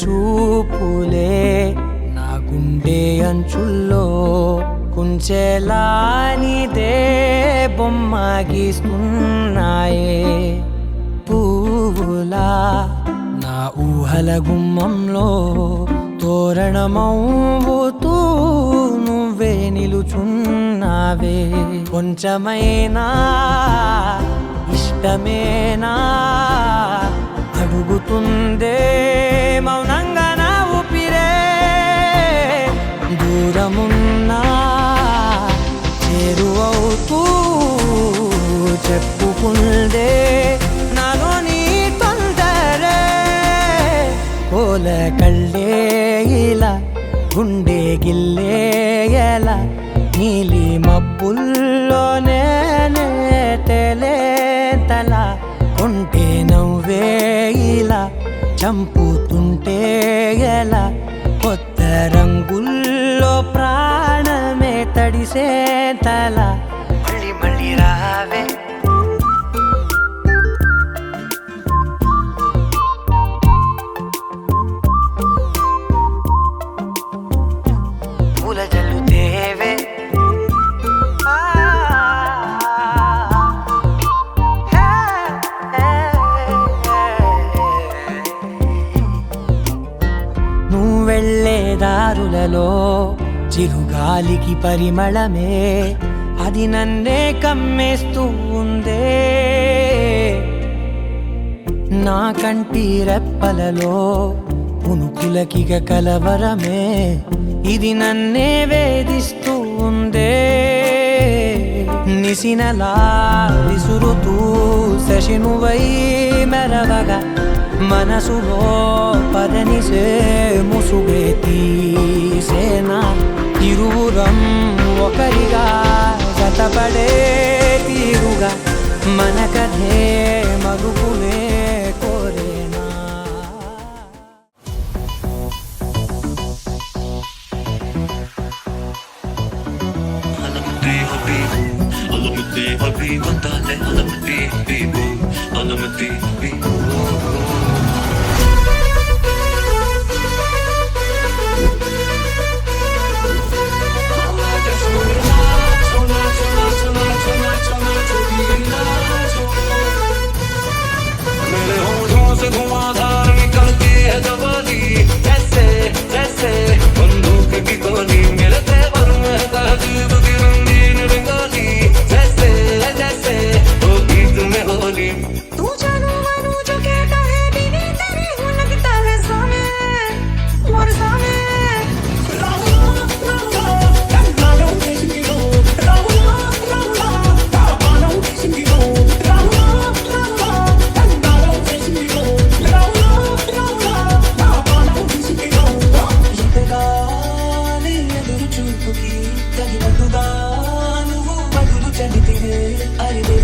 చూపులే నా గుండె అంచుల్లో కుంచెలా నీదే బొమ్మ గీస్తున్నాయే పువ్వులా నా ఊహల గుమ్మంలో తోరణమవుతూ నువ్వే నిలుచున్నావే కొంచెమైనా ఇష్టమేనా అడుగుతుందే మౌనంగా నా ఊపిరే దూరమున్నా చేరువవుతూ చెప్పుకుందే నాలోని తొందరే కోల కళ్ళే ఇలా గుండె గిల్లే ఎలా నీలి మబ్బుల్లోనే తల కొంటే నవ్వే ఇలా చంపుతుంటే ఎలా కొత్త రంగుల్లో ప్రాణమే తడిసే తల మళ్ళీ మళ్ళీ రావే పూల జల్లుతేవే వెళ్ళే దారులలో చిరుగాలికి పరిమళమే అది నన్నే కమ్మేస్తూ ఉందే నా కంటి రెప్పలలో పునుకులకిగ కలవరమే ఇది నన్నే వేధిస్తూ ఉందే నిసినలా విసురుతూ శశినువై మెరవగా మనసులో పదనిసే ముసుగే తీసేనా ఇరువురం ఒకరిగా జతపడే తీరుగా మన కథే మరుపునే కోరేనా धुआंधार निकलती है जवानी जैसे जैसे बंदूक की गोली मेरे तेवर में तहजीब की रंगीन रंगोली जैसे जैसे होगी तुम्हें होली तू जानू मानू जो कहता है बीवी तेरी हूँ लगता है सामे और सामे తగినట్టుగా నువ్వు పదులు చదివితే అరిదే